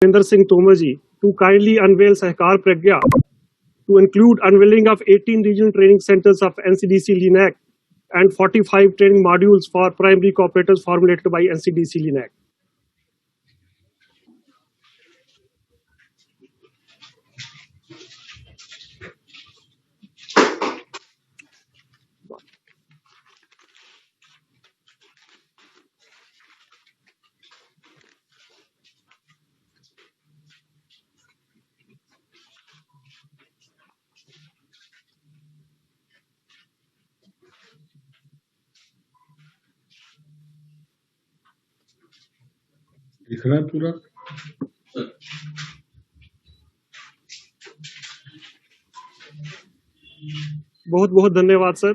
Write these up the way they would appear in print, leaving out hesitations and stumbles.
Narinder Singh Tomar ji to kindly unveil Sahkar Pragya to include unveiling of 18 regional training centers of NCDC LINAC and 45 training modules for primary cooperators formulated by NCDC LINAC. दिख रहा है पूरा? बहुत बहुत धन्यवाद sir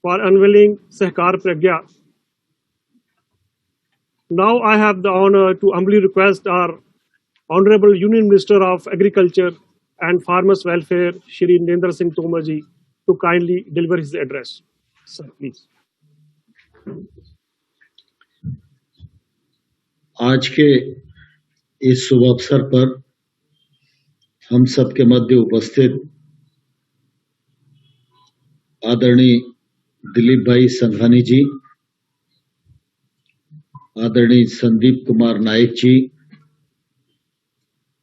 for unveiling Sahkar Pragya. Now I have the honor to humbly request our Honorable Union Minister of Agriculture and Farmers Welfare, Shri Narinder Singh Tomar ji, to kindly deliver his address. Sir, please. आज के इस शुभ अवसर पर हम सबके मध्य उपस्थित आदरणीय दिलीप भाई संघानी जी, आदरणीय संदीप कुमार नायक जी,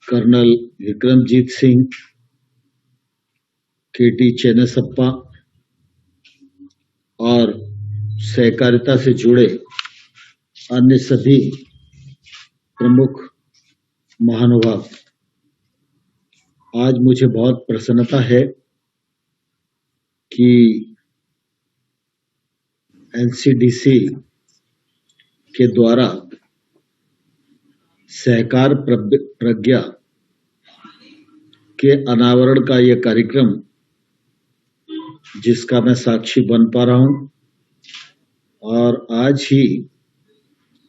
कर्नल विक्रमजीत सिंह, केटी चेन्नसप्पा और सहकारिता से जुड़े अन्य सभी प्रमुख महानुभाव, आज मुझे बहुत प्रसन्नता है कि एनसीडीसी के द्वारा सहकार प्रज्ञा के अनावरण का यह कार्यक्रम, जिसका मैं साक्षी बन पा रहा हूं, और आज ही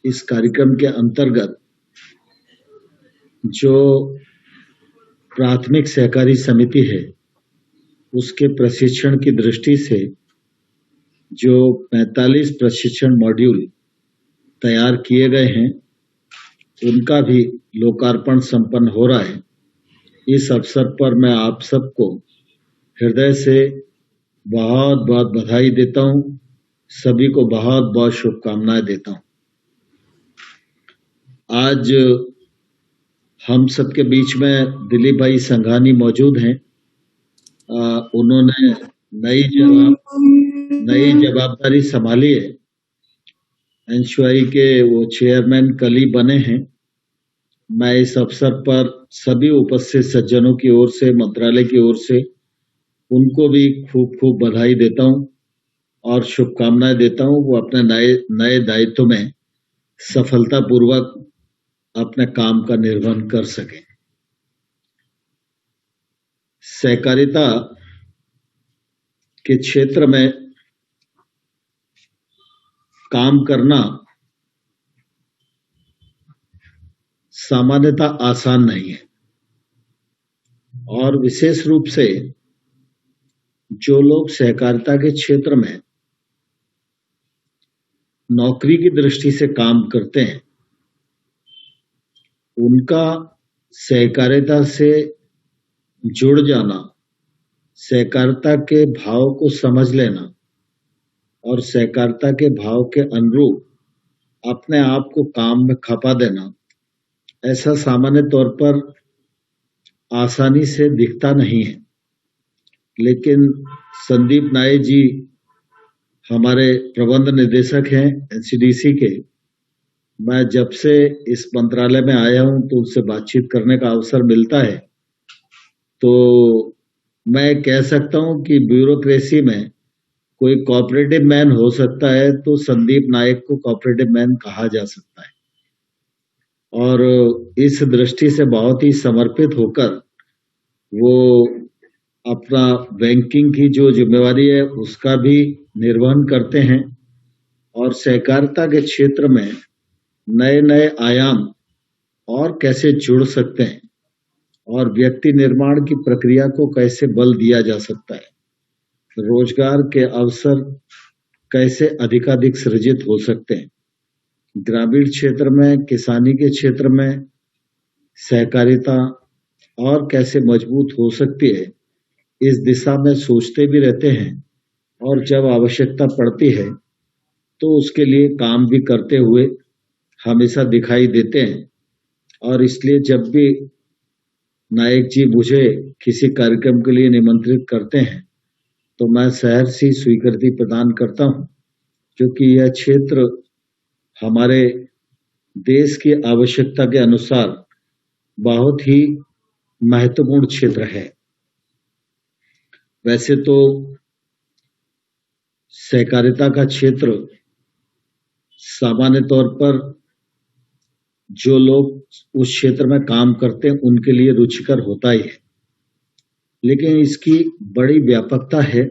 इस कार्यक्रम के अंतर्गत जो प्राथमिक सहकारी समिति है उसके प्रशिक्षण की दृष्टि से जो 45 प्रशिक्षण मॉड्यूल तैयार किए गए हैं उनका भी लोकार्पण संपन्न हो रहा है। इस अवसर पर मैं आप सबको हृदय से बहुत बहुत बधाई देता हूं, सभी को बहुत बहुत शुभकामनाएं देता हूं। आज हम सबके बीच में दिलीप भाई संघानी मौजूद हैं। उन्होंने नई जवाबदारी संभाली है। एनसीआई के वो चेयरमैन कल ही बने हैं। मैं इस अवसर पर सभी उपस्थित सज्जनों की ओर से, मंत्रालय की ओर से उनको भी खूब खूब बधाई देता हूं और शुभकामनाएं देता हूं। वो अपने नए दायित्व में सफलतापूर्वक अपने काम का निर्वहन कर सके। सहकारिता के क्षेत्र में काम करना सामान्यतः आसान नहीं है, और विशेष रूप से जो लोग सहकारिता के क्षेत्र में नौकरी की दृष्टि से काम करते हैं, उनका सहकारिता से जुड़ जाना, सहकारिता के भाव को समझ लेना और सहकारिता के भाव के अनुरूप अपने आप को काम में खपा देना, ऐसा सामान्य तौर पर आसानी से दिखता नहीं है। लेकिन संदीप नायक जी हमारे प्रबंध निदेशक हैं एनसीडीसी के। मैं जब से इस मंत्रालय में आया हूं तो उनसे बातचीत करने का अवसर मिलता है, तो मैं कह सकता हूं कि ब्यूरोक्रेसी में कोई कोऑपरेटिव मैन हो सकता है तो संदीप नायक को कोऑपरेटिव मैन कहा जा सकता है, और इस दृष्टि से बहुत ही समर्पित होकर वो अपना बैंकिंग की जो जिम्मेवारी है उसका भी निर्वहन करते हैं, और सहकारिता के क्षेत्र में नए नए आयाम और कैसे जुड़ सकते हैं और व्यक्ति निर्माण की प्रक्रिया को कैसे बल दिया जा सकता है, रोजगार के अवसर कैसे अधिकाधिक सृजित हो सकते हैं, ग्रामीण क्षेत्र में, किसानी के क्षेत्र में सहकारिता और कैसे मजबूत हो सकती है, इस दिशा में सोचते भी रहते हैं और जब आवश्यकता पड़ती है तो उसके लिए काम भी करते हुए हमेशा दिखाई देते हैं। और इसलिए जब भी नायक जी मुझे किसी कार्यक्रम के लिए निमंत्रित करते हैं तो मैं सहर्ष ही स्वीकृति प्रदान करता हूं, क्योंकि यह क्षेत्र हमारे देश की आवश्यकता के अनुसार बहुत ही महत्वपूर्ण क्षेत्र है। वैसे तो सहकारिता का क्षेत्र सामान्य तौर पर जो लोग उस क्षेत्र में काम करते हैं उनके लिए रुचिकर होता ही है, लेकिन इसकी बड़ी व्यापकता है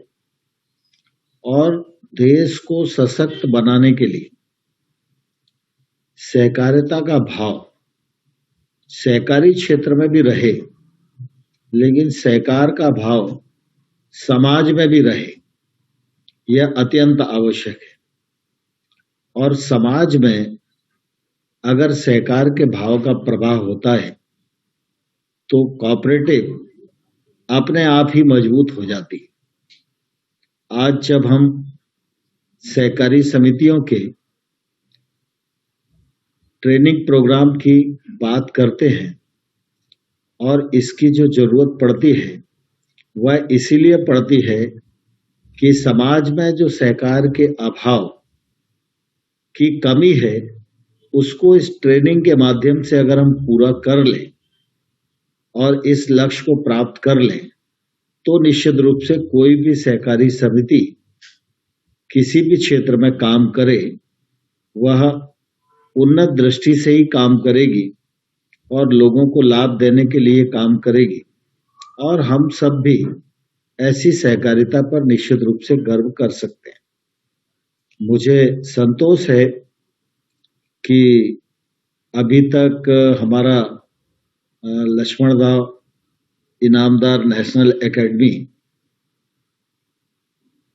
और देश को सशक्त बनाने के लिए सहकारिता का भाव सहकारी क्षेत्र में भी रहे, लेकिन सहकार का भाव समाज में भी रहे, यह अत्यंत आवश्यक है। और समाज में अगर सहकार के भाव का प्रभाव होता है तो कोऑपरेटिव अपने आप ही मजबूत हो जाती है। आज जब हम सहकारी समितियों के ट्रेनिंग प्रोग्राम की बात करते हैं और इसकी जो जरूरत पड़ती है वह इसीलिए पड़ती है कि समाज में जो सहकार के अभाव की कमी है उसको इस ट्रेनिंग के माध्यम से अगर हम पूरा कर लें और इस लक्ष्य को प्राप्त कर लें तो निश्चित रूप से कोई भी सहकारी समिति किसी भी क्षेत्र में काम करे वह उन्नत दृष्टि से ही काम करेगी और लोगों को लाभ देने के लिए काम करेगी। और हम सब भी ऐसी सहकारिता पर निश्चित रूप से गर्व कर सकते हैं। मुझे संतोष है कि अभी तक हमारा लक्ष्मणराव इनामदार नेशनल एकेडमी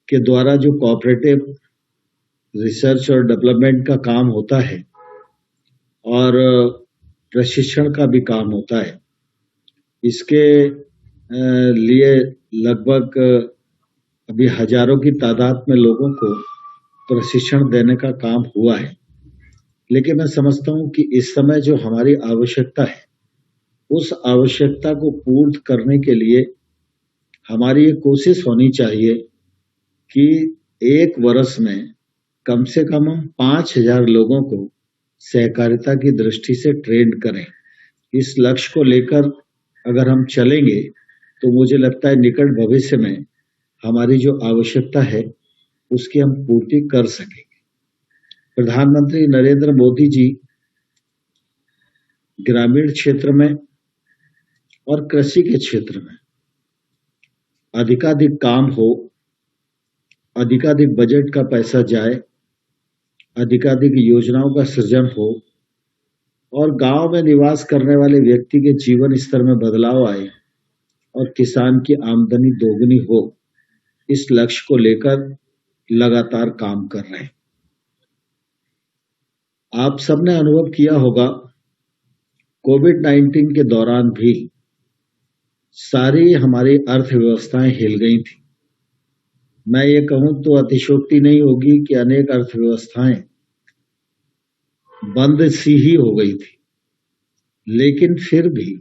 के द्वारा जो कोऑपरेटिव रिसर्च और डेवलपमेंट का काम होता है और प्रशिक्षण का भी काम होता है, इसके लिए लगभग अभी हजारों की तादाद में लोगों को प्रशिक्षण देने का काम हुआ है। लेकिन मैं समझता हूं कि इस समय जो हमारी आवश्यकता है उस आवश्यकता को पूर्ण करने के लिए हमारी ये कोशिश होनी चाहिए कि एक वर्ष में कम से कम हम 5000 लोगों को सहकारिता की दृष्टि से ट्रेन करें। इस लक्ष्य को लेकर अगर हम चलेंगे तो मुझे लगता है निकट भविष्य में हमारी जो आवश्यकता है उसकी हम पूर्ति कर सकेंगे। प्रधानमंत्री नरेंद्र मोदी जी ग्रामीण क्षेत्र में और कृषि के क्षेत्र में अधिकाधिक काम हो, अधिकाधिक बजट का पैसा जाए, अधिकाधिक योजनाओं का सृजन हो और गांव में निवास करने वाले व्यक्ति के जीवन स्तर में बदलाव आए और किसान की आमदनी दोगुनी हो, इस लक्ष्य को लेकर लगातार काम कर रहे हैं। आप सबने अनुभव किया होगा कोविड-19 के दौरान भी सारी हमारी अर्थव्यवस्थाएं हिल गई थी। मैं ये कहूं तो अतिशयोक्ति नहीं होगी कि अनेक अर्थव्यवस्थाएं बंद सी ही हो गई थी, लेकिन फिर भी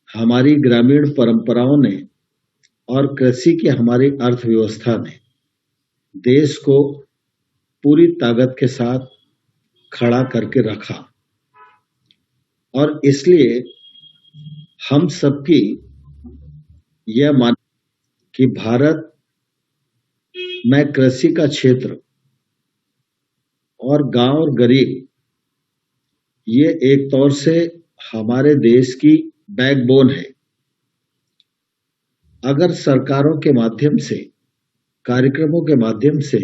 हमारी ग्रामीण परंपराओं ने और कृषि की हमारी अर्थव्यवस्था ने देश को पूरी ताकत के साथ खड़ा करके रखा। और इसलिए हम सबकी यह मान कि भारत में कृषि का क्षेत्र और गांव और गरीब ये एक तौर से हमारे देश की बैकबोन है। अगर सरकारों के माध्यम से, कार्यक्रमों के माध्यम से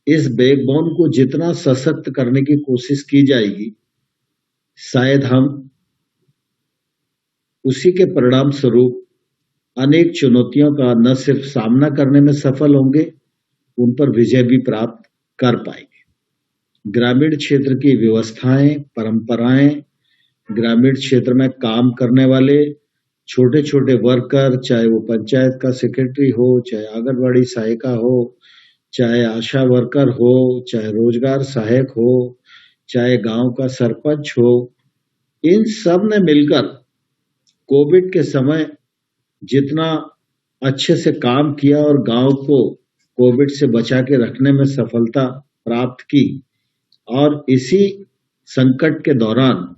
इस बैकबोन को जितना सशक्त करने की कोशिश की जाएगी, शायद हम उसी के परिणाम स्वरूप अनेक चुनौतियों का न सिर्फ सामना करने में सफल होंगे, उन पर विजय भी प्राप्त कर पाएंगे। ग्रामीण क्षेत्र की व्यवस्थाएं, परंपराएं, ग्रामीण क्षेत्र में काम करने वाले छोटे छोटे वर्कर, चाहे वो पंचायत का सेक्रेटरी हो, चाहे आंगनबाड़ी सहायिका हो, चाहे आशा वर्कर हो, चाहे रोजगार सहायक हो, चाहे गांव का सरपंच हो, इन सब ने मिलकर कोविड के समय जितना अच्छे से काम किया और गांव को कोविड से बचा के रखने में सफलता प्राप्त की, और इसी संकट के दौरान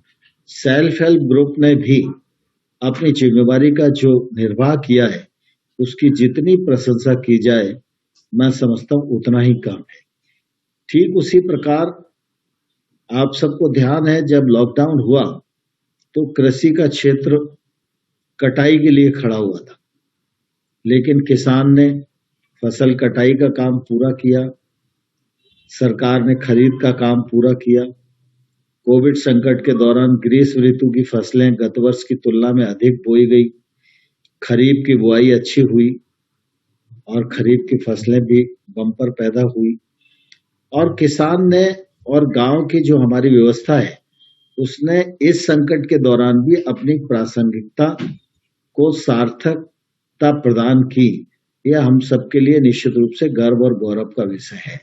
सेल्फ हेल्प ग्रुप ने भी अपनी जिम्मेवारी का जो निर्वाह किया है उसकी जितनी प्रशंसा की जाए मैं समझता हूं उतना ही कम है। ठीक उसी प्रकार आप सबको ध्यान है, जब लॉकडाउन हुआ तो कृषि का क्षेत्र कटाई के लिए खड़ा हुआ था, लेकिन किसान ने फसल कटाई का काम पूरा किया, सरकार ने खरीद का काम पूरा किया। कोविड संकट के दौरान ग्रीष्म ऋतु की फसलें गत वर्ष की तुलना में अधिक बोई गई, खरीफ की बुआई अच्छी हुई और खरीफ की फसलें भी बम्पर पैदा हुई, और किसान ने और गांव की जो हमारी व्यवस्था है उसने इस संकट के दौरान भी अपनी प्रासंगिकता को सार्थकता प्रदान की। यह हम सबके लिए निश्चित रूप से गर्व और गौरव का विषय है।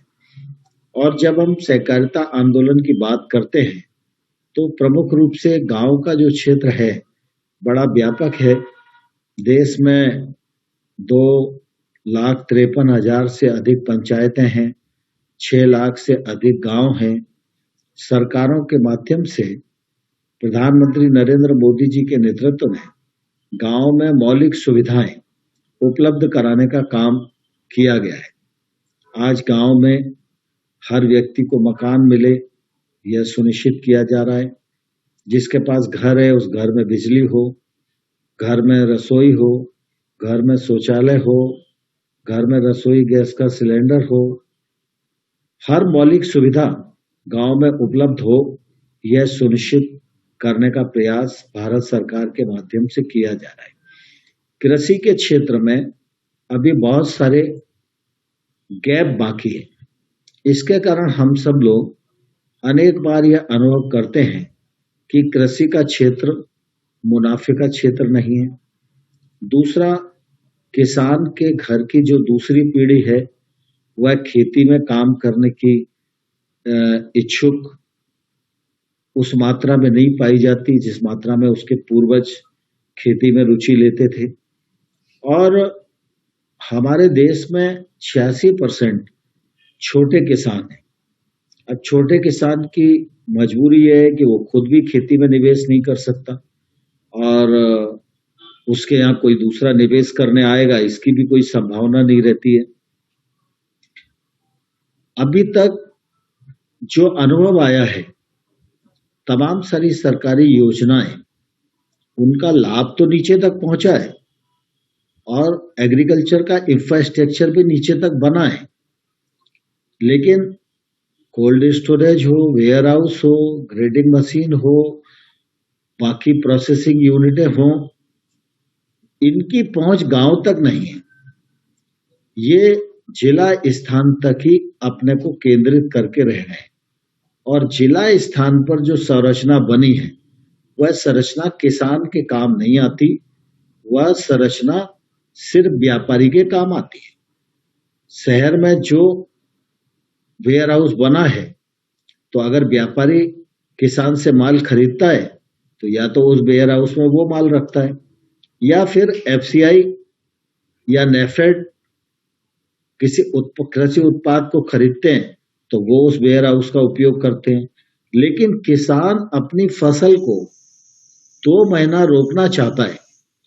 और जब हम सहकारिता आंदोलन की बात करते हैं तो प्रमुख रूप से गांव का जो क्षेत्र है बड़ा व्यापक है। देश में 2,53,000 से अधिक पंचायतें हैं, 6 लाख से अधिक गांव हैं। सरकारों के माध्यम से प्रधानमंत्री नरेंद्र मोदी जी के नेतृत्व में गांव में मौलिक सुविधाएं उपलब्ध कराने का काम किया गया है। आज गांव में हर व्यक्ति को मकान मिले यह सुनिश्चित किया जा रहा है। जिसके पास घर है उस घर में बिजली हो, घर में रसोई हो, घर में शौचालय हो, घर में रसोई गैस का सिलेंडर हो, हर मौलिक सुविधा गांव में उपलब्ध हो, यह सुनिश्चित करने का प्रयास भारत सरकार के माध्यम से किया जा रहा है। कृषि के क्षेत्र में अभी बहुत सारे गैप बाकी है। इसके कारण हम सब लोग अनेक बार यह अनुभव करते हैं कि कृषि का क्षेत्र मुनाफे का क्षेत्र नहीं है। दूसरा, किसान के घर की जो दूसरी पीढ़ी है वह खेती में काम करने की इच्छुक उस मात्रा में नहीं पाई जाती जिस मात्रा में उसके पूर्वज खेती में रुचि लेते थे। और हमारे देश में 86% छोटे किसान हैं। अब छोटे किसान की मजबूरी यह है कि वो खुद भी खेती में निवेश नहीं कर सकता और उसके यहाँ कोई दूसरा निवेश करने आएगा इसकी भी कोई संभावना नहीं रहती है। अभी तक जो अनुभव आया है, तमाम सारी सरकारी योजनाएं उनका लाभ तो नीचे तक पहुंचा है और एग्रीकल्चर का इंफ्रास्ट्रक्चर भी नीचे तक बना है, लेकिन कोल्ड स्टोरेज हो, वेयर हाउस हो, ग्रेडिंग मशीन हो, बाकी प्रोसेसिंग यूनिटें हो, इनकी पहुंच गांव तक नहीं है। ये जिला स्थान तक ही अपने को केंद्रित करके रह गए और जिला स्थान पर जो संरचना बनी है वह संरचना किसान के काम नहीं आती, वह संरचना सिर्फ व्यापारी के काम आती है। शहर में जो वेयर हाउस बना है तो अगर व्यापारी किसान से माल खरीदता है तो या तो उस वेयर हाउस में वो माल रखता है या फिर एफसीआई या नेफेड किसी कृषि उत्पाद को खरीदते हैं तो वो उस वेयर हाउस का उपयोग करते हैं। लेकिन किसान अपनी फसल को 2 महीना रोकना चाहता है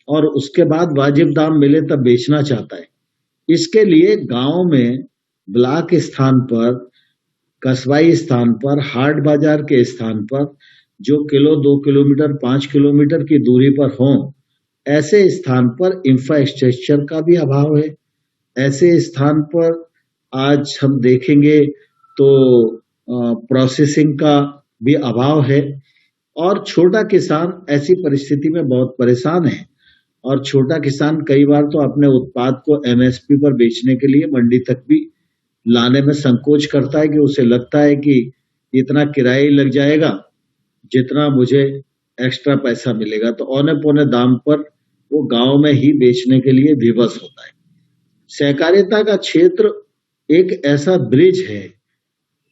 और उसके बाद वाजिब दाम मिले तब बेचना चाहता है। इसके लिए गांव में ब्लॉक स्थान पर, कस्बाई स्थान पर, हाट बाजार के स्थान पर जो 2 किलोमीटर 5 किलोमीटर की दूरी पर हों, ऐसे स्थान पर इंफ्रास्ट्रक्चर का भी अभाव है। ऐसे स्थान पर आज हम देखेंगे तो प्रोसेसिंग का भी अभाव है और छोटा किसान ऐसी परिस्थिति में बहुत परेशान है और छोटा किसान कई बार तो अपने उत्पाद को एमएसपी पर बेचने के लिए मंडी तक भी लाने में संकोच करता है कि उसे लगता है कि इतना किराया ही लग जाएगा जितना मुझे एक्स्ट्रा पैसा मिलेगा, तो औने पौने दाम पर वो गांव में ही बेचने के लिए विवश होता है। सहकारिता का क्षेत्र एक ऐसा ब्रिज है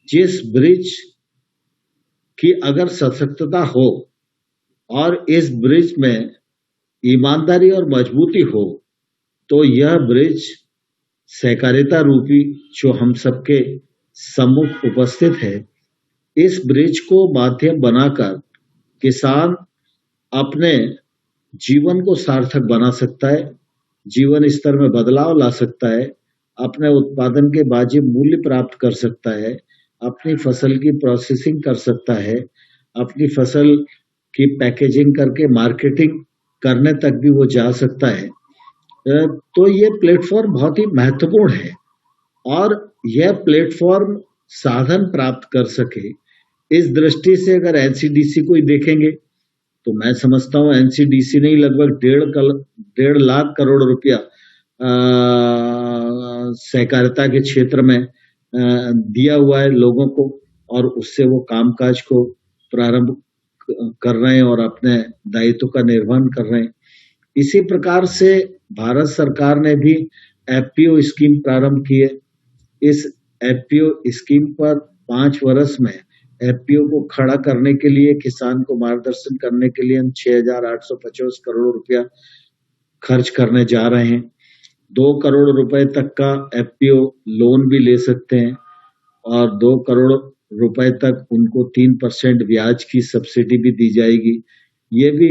जिस ब्रिज की अगर सशक्तता हो और इस ब्रिज में ईमानदारी और मजबूती हो तो यह ब्रिज सहकारिता रूपी जो हम सबके सम्मुख उपस्थित है, इस ब्रिज को माध्यम बनाकर किसान अपने जीवन को सार्थक बना सकता है, जीवन स्तर में बदलाव ला सकता है, अपने उत्पादन के वाजिब मूल्य प्राप्त कर सकता है, अपनी फसल की प्रोसेसिंग कर सकता है, अपनी फसल की पैकेजिंग करके मार्केटिंग करने तक भी वो जा सकता है। तो ये प्लेटफॉर्म बहुत ही महत्वपूर्ण है और यह प्लेटफॉर्म साधन प्राप्त कर सके, इस दृष्टि से अगर एनसीडीसी को ही देखेंगे तो मैं समझता हूँ एनसीडीसी ने लगभग 1.5 लाख करोड़ रुपया सहकारिता के क्षेत्र में दिया हुआ है लोगों को, और उससे वो कामकाज को प्रारंभ कर रहे हैं और अपने दायित्व का निर्वहन कर रहे हैं। इसी प्रकार से भारत सरकार ने भी एफपीओ स्कीम प्रारंभ की है। इस एफपीओ स्कीम पर 5 वर्ष में एफपीओ को खड़ा करने के लिए, किसान को मार्गदर्शन करने के लिए हम 6,850 करोड़ रुपया खर्च करने जा रहे हैं। 2 करोड़ रुपए तक का एफपीओ लोन भी ले सकते हैं और 2 करोड़ रुपए तक उनको 3% ब्याज की सब्सिडी भी दी जाएगी। ये भी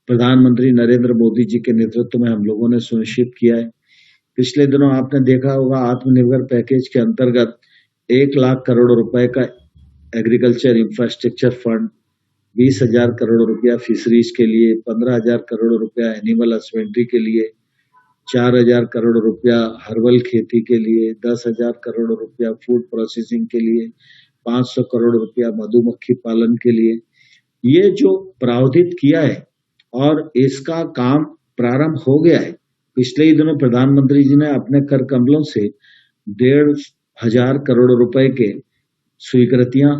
प्रधानमंत्री नरेंद्र मोदी जी के नेतृत्व में हम लोगों ने सुनिश्चित किया है। पिछले दिनों आपने देखा होगा आत्मनिर्भर पैकेज के अंतर्गत 1 लाख करोड़ रुपए का एग्रीकल्चर इंफ्रास्ट्रक्चर फंड, 20,000 करोड़ रुपया फिशरीज के लिए, 15,000 करोड़ रुपया एनिमल हस्बेंड्री के लिए, 4,000 करोड़ रुपया हर्बल खेती के लिए, 10,000 करोड़ रुपया फूड प्रोसेसिंग के लिए, 500 करोड़ रुपया मधुमक्खी पालन के लिए। ये जो प्रावधान किया है और इसका काम प्रारंभ हो गया है। पिछले ही दिनों प्रधानमंत्री जी ने अपने कर कमलों से 1,500 करोड़ रुपए के स्वीकृतियां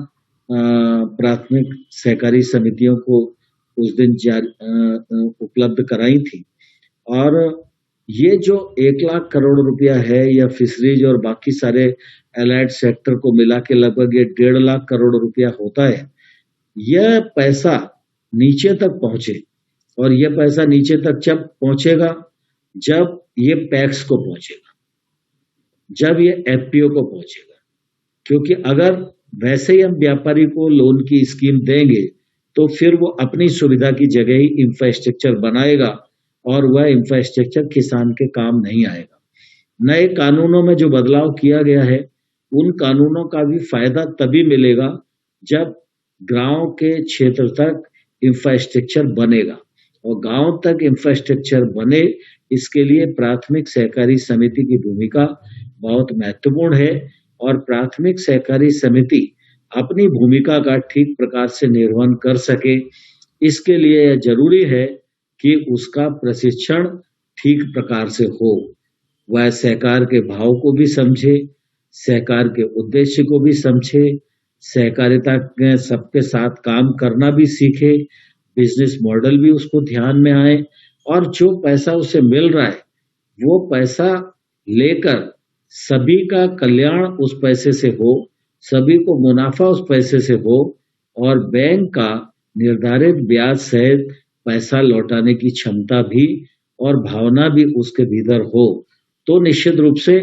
प्राथमिक सहकारी समितियों को उस दिन उपलब्ध कराई थी। और ये जो 1 लाख करोड़ रुपया है या फिशरीज और बाकी सारे एलाइड सेक्टर को मिला के लगभग ये 1.5 लाख करोड़ रुपया होता है। यह पैसा नीचे तक पहुंचे, और यह पैसा नीचे तक जब पहुंचेगा जब ये पैक्स को पहुंचेगा, जब ये एफपीओ को पहुंचेगा। क्योंकि अगर वैसे ही हम व्यापारी को लोन की स्कीम देंगे तो फिर वो अपनी सुविधा की जगह ही इंफ्रास्ट्रक्चर बनाएगा और वह इंफ्रास्ट्रक्चर किसान के काम नहीं आएगा। नए कानूनों में जो बदलाव किया गया है उन कानूनों का भी फायदा तभी मिलेगा जब गांव के क्षेत्र तक इंफ्रास्ट्रक्चर बनेगा, और गांव तक इंफ्रास्ट्रक्चर बने इसके लिए प्राथमिक सहकारी समिति की भूमिका बहुत महत्वपूर्ण है। और प्राथमिक सहकारी समिति अपनी भूमिका का ठीक प्रकार से निर्वहन कर सके, इसके लिए यह जरूरी है कि उसका प्रशिक्षण ठीक प्रकार से हो। वह सहकार के भाव को भी समझे, सहकार के उद्देश्य को भी समझे, सहकारिता के सबके साथ काम करना भी सीखे, बिजनेस मॉडल भी उसको ध्यान में आए, और जो पैसा उसे मिल रहा है वो पैसा लेकर सभी का कल्याण उस पैसे से हो, सभी को मुनाफा उस पैसे से हो, और बैंक का निर्धारित ब्याज सहित पैसा लौटाने की क्षमता भी और भावना भी उसके भीतर हो, तो निश्चित रूप से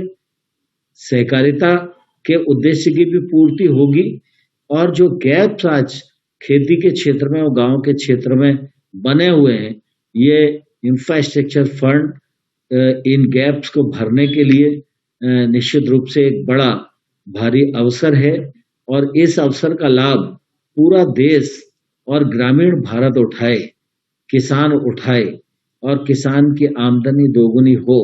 सहकारिता के उद्देश्य की भी पूर्ति होगी। और जो गैप्स आज खेती के क्षेत्र में और गांव के क्षेत्र में बने हुए हैं, ये इंफ्रास्ट्रक्चर फंड इन गैप्स को भरने के लिए निश्चित रूप से एक बड़ा भारी अवसर है, और इस अवसर का लाभ पूरा देश और ग्रामीण भारत उठाए, किसान उठाए, और किसान की आमदनी दोगुनी हो,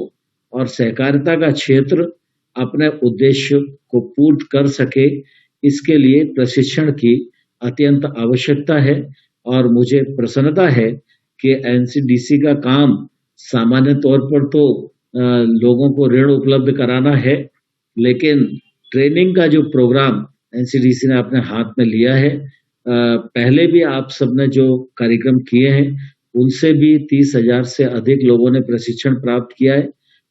और सहकारिता का क्षेत्र अपने उद्देश्य को पूर्ण कर सके, इसके लिए प्रशिक्षण की अत्यंत आवश्यकता है। और मुझे प्रसन्नता है कि एनसीडीसी का काम सामान्य तौर पर तो लोगों को ऋण उपलब्ध कराना है, लेकिन ट्रेनिंग का जो प्रोग्राम एनसीडीसी ने अपने हाथ में लिया है। पहले भी आप सबने जो कार्यक्रम किए हैं उनसे भी 30,000 से अधिक लोगों ने प्रशिक्षण प्राप्त किया है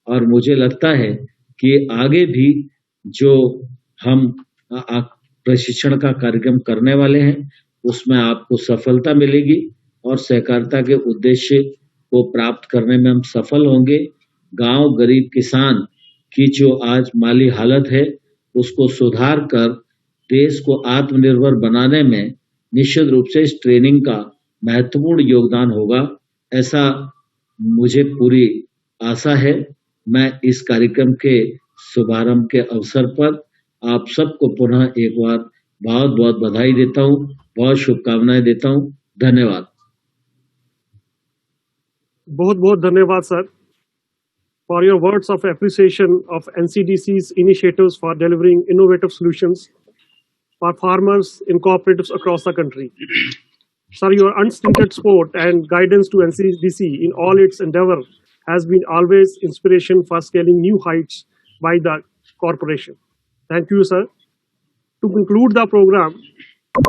और मुझे लगता है कि आगे भी जो हम प्रशिक्षण का कार्यक्रम करने वाले हैं उसमें आपको सफलता मिलेगी और सहकारिता के उद्देश्य को प्राप्त करने में हम सफल होंगे। गांव गरीब किसान की जो आज माली हालत है उसको सुधार कर देश को आत्मनिर्भर बनाने में निश्चित रूप से इस ट्रेनिंग का महत्वपूर्ण योगदान होगा, ऐसा मुझे पूरी आशा है। मैं इस कार्यक्रम के शुभारंभ के अवसर पर आप सबको पुनः एक बार बहुत बहुत बधाई देता हूँ, बहुत शुभकामनाएं देता हूँ। धन्यवाद। बहुत बहुत धन्यवाद sir for your words of appreciation of NCDC's initiatives for delivering innovative solutions for farmers in cooperatives across the country. Sir, your unstinted support and guidance to NCDC in all its endeavor has been always inspiration for scaling new heights by the corporation. Thank you, sir. To conclude the program,